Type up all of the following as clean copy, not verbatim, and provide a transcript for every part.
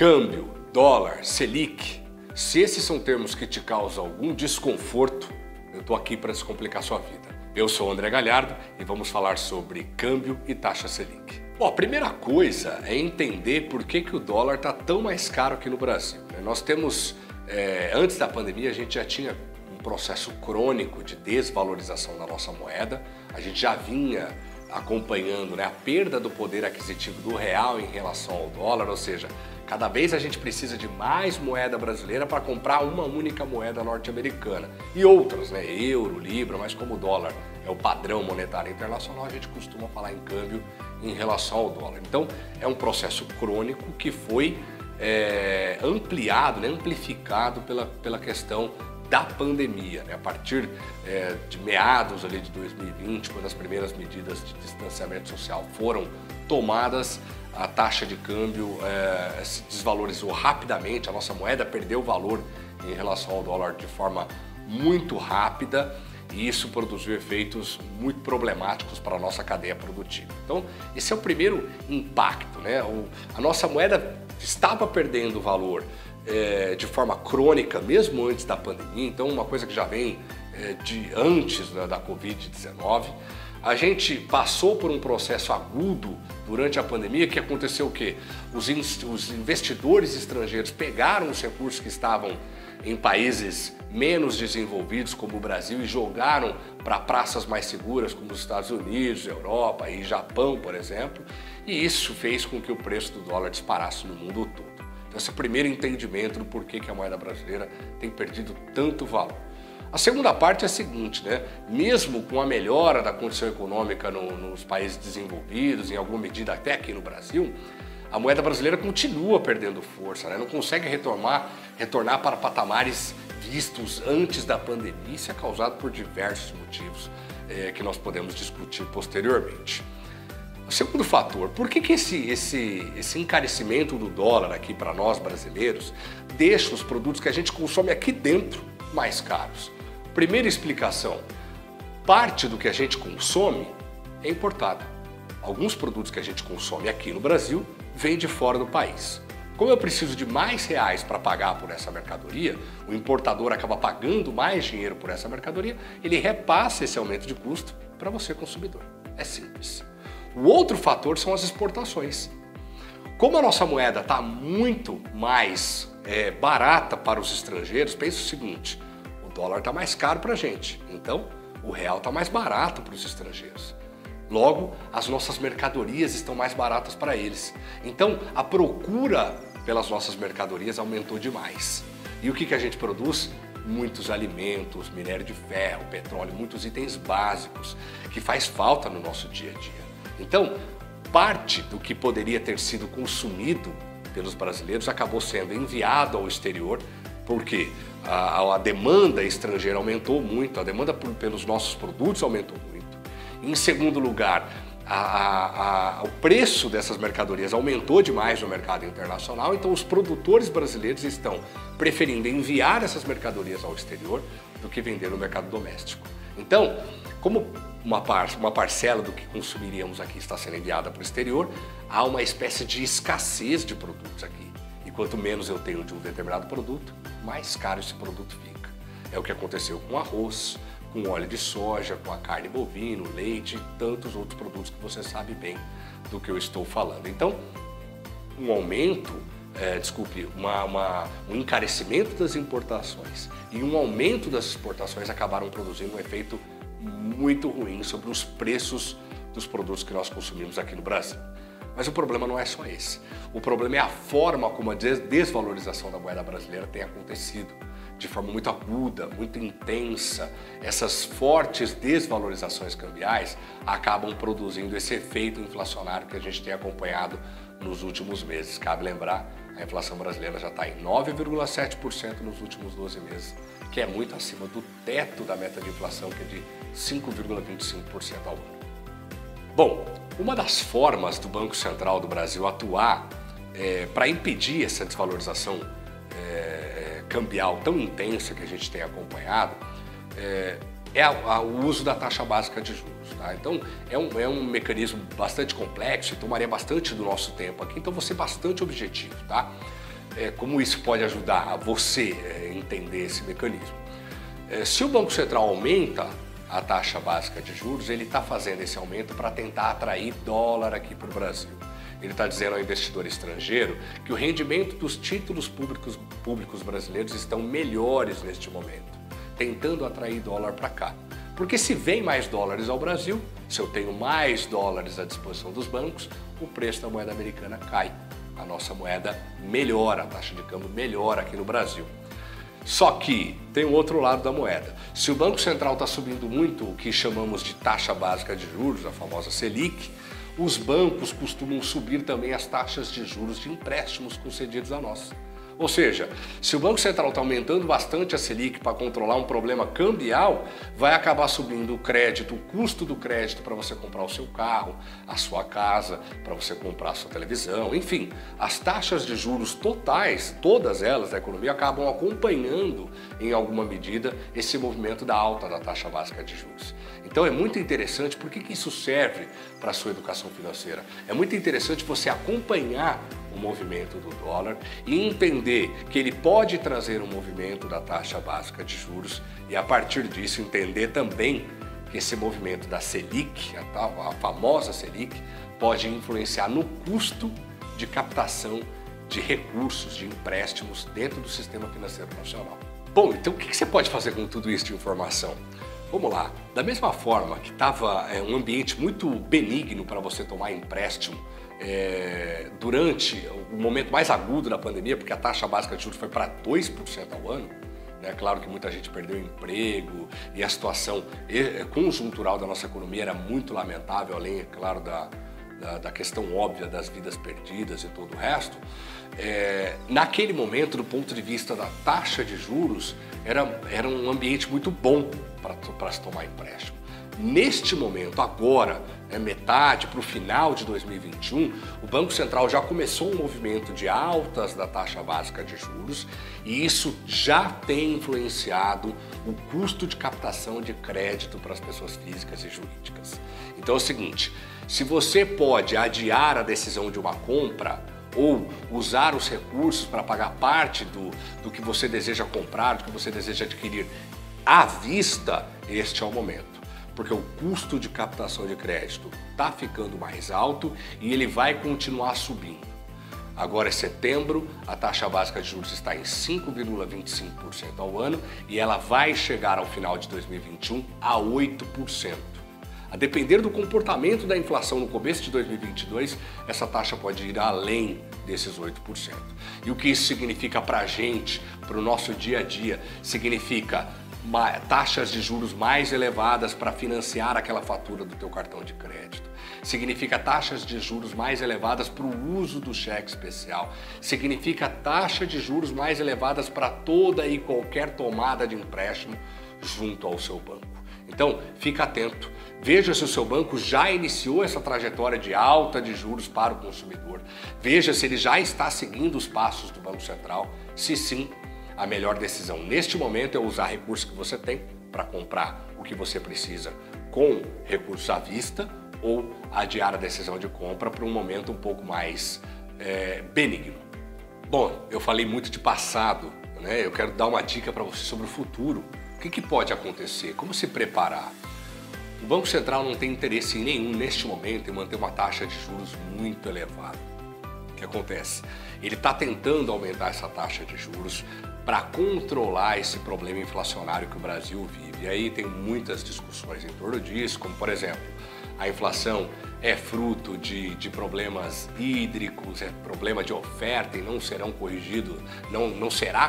Câmbio, dólar, Selic, se esses são termos que te causam algum desconforto, eu estou aqui para descomplicar sua vida. Eu sou o André Galhardo e vamos falar sobre câmbio e taxa Selic. Bom, a primeira coisa é entender por que o dólar está tão mais caro aqui no Brasil. Nós temos, antes da pandemia, a gente já tinha um processo crônico de desvalorização da nossa moeda. A gente já vinha acompanhando, a perda do poder aquisitivo do real em relação ao dólar, ou seja, cada vez a gente precisa de mais moeda brasileira para comprar uma única moeda norte-americana e outras, euro, libra, mas como o dólar é o padrão monetário internacional, a gente costuma falar em câmbio em relação ao dólar. Então é um processo crônico que foi ampliado, amplificado pela questão da pandemia, a partir de meados ali de 2020, quando as primeiras medidas de distanciamento social foram tomadas, a taxa de câmbio se desvalorizou rapidamente, a nossa moeda perdeu valor em relação ao dólar de forma muito rápida e isso produziu efeitos muito problemáticos para a nossa cadeia produtiva. Então, esse é o primeiro impacto, a nossa moeda estava perdendo valor de forma crônica, mesmo antes da pandemia, então uma coisa que já vem de antes da Covid-19. A gente passou por um processo agudo durante a pandemia, que aconteceu o quê? Os investidores estrangeiros pegaram os recursos que estavam em países menos desenvolvidos, como o Brasil, e jogaram para praças mais seguras, como os Estados Unidos, Europa e Japão, por exemplo, e isso fez com que o preço do dólar disparasse no mundo todo. Então, esse é o primeiro entendimento do porquê que a moeda brasileira tem perdido tanto valor. A segunda parte é a seguinte, mesmo com a melhora da condição econômica nos países desenvolvidos, em alguma medida até aqui no Brasil, a moeda brasileira continua perdendo força, não consegue retornar para patamares vistos antes da pandemia. Isso é causado por diversos motivos que nós podemos discutir posteriormente. O segundo fator, por que esse encarecimento do dólar aqui para nós brasileiros deixa os produtos que a gente consome aqui dentro mais caros? Primeira explicação, parte do que a gente consome é importado. Alguns produtos que a gente consome aqui no Brasil vêm de fora do país. Como eu preciso de mais reais para pagar por essa mercadoria, o importador acaba pagando mais dinheiro por essa mercadoria, ele repassa esse aumento de custo para você, consumidor. É simples. O outro fator são as exportações. Como a nossa moeda está muito mais barata para os estrangeiros, pensa o seguinte, o dólar está mais caro para a gente, então o real está mais barato para os estrangeiros. Logo, as nossas mercadorias estão mais baratas para eles. Então, a procura pelas nossas mercadorias aumentou demais. E o que a gente produz? Muitos alimentos, minério de ferro, petróleo, muitos itens básicos que faz falta no nosso dia a dia. Então, parte do que poderia ter sido consumido pelos brasileiros acabou sendo enviado ao exterior, porque a demanda estrangeira aumentou muito, a demanda pelos nossos produtos aumentou muito. Em segundo lugar, o preço dessas mercadorias aumentou demais no mercado internacional, então os produtores brasileiros estão preferindo enviar essas mercadorias ao exterior do que vender no mercado doméstico. Então, como uma parcela do que consumiríamos aqui está sendo enviada para o exterior, há uma espécie de escassez de produtos aqui. E quanto menos eu tenho de um determinado produto, mais caro esse produto fica. É o que aconteceu com o arroz, com óleo de soja, com a carne bovina, leite e tantos outros produtos que você sabe bem do que eu estou falando. Então, um aumento, um encarecimento das importações e um aumento das exportações acabaram produzindo um efeito muito ruim sobre os preços dos produtos que nós consumimos aqui no Brasil. Mas o problema não é só esse. O problema é a forma como a desvalorização da moeda brasileira tem acontecido. De forma muito aguda, muito intensa, essas fortes desvalorizações cambiais acabam produzindo esse efeito inflacionário que a gente tem acompanhado nos últimos meses. Cabe lembrar, a inflação brasileira já está em 9,7% nos últimos 12 meses, que é muito acima do teto da meta de inflação, que é de 5,25% ao ano. Bom, uma das formas do Banco Central do Brasil atuar para impedir essa desvalorização cambial tão intensa que a gente tem acompanhado o uso da taxa básica de juros. Tá? Então, é um mecanismo bastante complexo e tomaria bastante do nosso tempo aqui, então vou ser bastante objetivo. Tá? como isso pode ajudar você a entender esse mecanismo. Se o Banco Central aumenta a taxa básica de juros, ele está fazendo esse aumento para tentar atrair dólar aqui para o Brasil. Ele está dizendo ao investidor estrangeiro que o rendimento dos títulos públicos brasileiros estão melhores neste momento, tentando atrair dólar para cá. Porque se vem mais dólares ao Brasil, se eu tenho mais dólares à disposição dos bancos, o preço da moeda americana cai. A nossa moeda melhora, a taxa de câmbio melhora aqui no Brasil. Só que tem o outro lado da moeda. Se o Banco Central está subindo muito o que chamamos de taxa básica de juros, a famosa Selic, os bancos costumam subir também as taxas de juros de empréstimos concedidos a nós. Ou seja, se o Banco Central está aumentando bastante a Selic para controlar um problema cambial, vai acabar subindo o crédito, o custo do crédito para você comprar o seu carro, a sua casa, para você comprar a sua televisão, enfim. As taxas de juros totais, todas elas da economia, acabam acompanhando em alguma medida esse movimento da alta da taxa básica de juros. Então é muito interessante, por que isso serve para a sua educação financeira? É muito interessante você acompanhar o movimento do dólar e entender que ele pode trazer um movimento da taxa básica de juros e a partir disso entender também que esse movimento da Selic, a famosa Selic, pode influenciar no custo de captação de recursos, de empréstimos dentro do sistema financeiro nacional. Bom, então o que você pode fazer com tudo isso de informação? Vamos lá, da mesma forma que estava um ambiente muito benigno para você tomar empréstimo durante o momento mais agudo da pandemia, porque a taxa básica de juros foi para 2% ao ano, né? Claro que muita gente perdeu o emprego e a situação conjuntural da nossa economia era muito lamentável, além, é claro, da questão óbvia das vidas perdidas e todo o resto. Naquele momento, do ponto de vista da taxa de juros, era um ambiente muito bom para se tomar empréstimo. Neste momento, agora, metade para o final de 2021, o Banco Central já começou um movimento de altas da taxa básica de juros e isso já tem influenciado o custo de captação de crédito para as pessoas físicas e jurídicas. Então é o seguinte, se você pode adiar a decisão de uma compra ou usar os recursos para pagar parte do que você deseja comprar, do que você deseja adquirir à vista, este é o momento. Porque o custo de captação de crédito está ficando mais alto e ele vai continuar subindo. Agora em setembro, a taxa básica de juros está em 5,25% ao ano e ela vai chegar ao final de 2021 a 8%. A depender do comportamento da inflação no começo de 2022, essa taxa pode ir além desses 8%. E o que isso significa para a gente, para o nosso dia a dia? Significa taxas de juros mais elevadas para financiar aquela fatura do teu cartão de crédito. Significa taxas de juros mais elevadas para o uso do cheque especial. Significa taxa de juros mais elevadas para toda e qualquer tomada de empréstimo junto ao seu banco. Então, fica atento. Veja se o seu banco já iniciou essa trajetória de alta de juros para o consumidor. Veja se ele já está seguindo os passos do Banco Central. Se sim, a melhor decisão neste momento é usar recursos que você tem para comprar o que você precisa com recursos à vista ou adiar a decisão de compra para um momento um pouco mais benigno. Bom, eu falei muito de passado, né? Eu quero dar uma dica para você sobre o futuro. O que pode acontecer? Como se preparar? O Banco Central não tem interesse nenhum neste momento em manter uma taxa de juros muito elevada. O que acontece? Ele está tentando aumentar essa taxa de juros para controlar esse problema inflacionário que o Brasil vive. E aí tem muitas discussões em torno disso, como por exemplo, a inflação é fruto de problemas hídricos, é problema de oferta e não será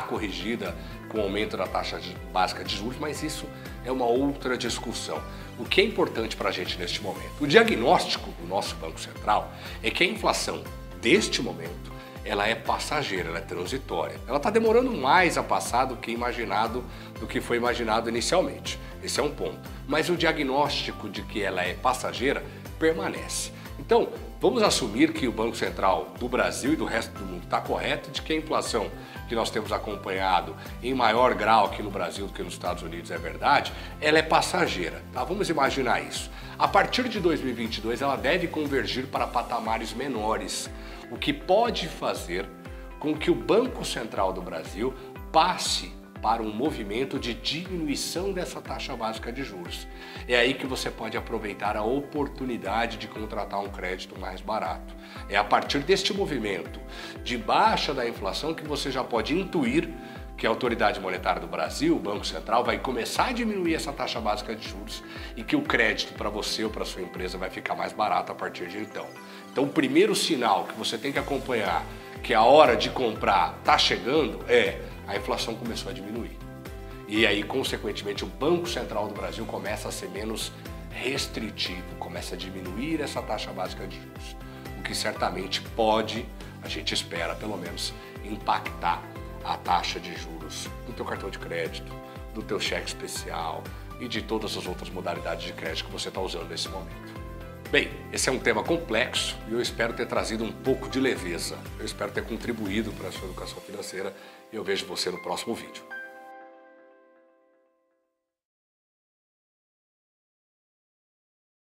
corrigida com o aumento da taxa básica de juros, mas isso é uma outra discussão. O que é importante para a gente neste momento? O diagnóstico do nosso Banco Central é que a inflação deste momento ela é passageira, ela é transitória. Ela está demorando mais a passar do que foi imaginado inicialmente. Esse é um ponto. Mas o diagnóstico de que ela é passageira permanece. Então, vamos assumir que o Banco Central do Brasil e do resto do mundo está correto de que a inflação que nós temos acompanhado em maior grau aqui no Brasil do que nos Estados Unidos é verdade, ela é passageira. Tá? Vamos imaginar isso. A partir de 2022, ela deve convergir para patamares menores, o que pode fazer com que o Banco Central do Brasil passe para um movimento de diminuição dessa taxa básica de juros. É aí que você pode aproveitar a oportunidade de contratar um crédito mais barato. É a partir deste movimento de baixa da inflação que você já pode intuir que a Autoridade Monetária do Brasil, o Banco Central, vai começar a diminuir essa taxa básica de juros e que o crédito para você ou para sua empresa vai ficar mais barato a partir de então. Então, o primeiro sinal que você tem que acompanhar que a hora de comprar está chegando é a inflação começou a diminuir. E aí, consequentemente, o Banco Central do Brasil começa a ser menos restritivo, começa a diminuir essa taxa básica de juros, o que certamente pode, a gente espera pelo menos, impactar a taxa de juros do teu cartão de crédito, do teu cheque especial e de todas as outras modalidades de crédito que você está usando nesse momento. Bem, esse é um tema complexo e eu espero ter trazido um pouco de leveza. Eu espero ter contribuído para a sua educação financeira e eu vejo você no próximo vídeo.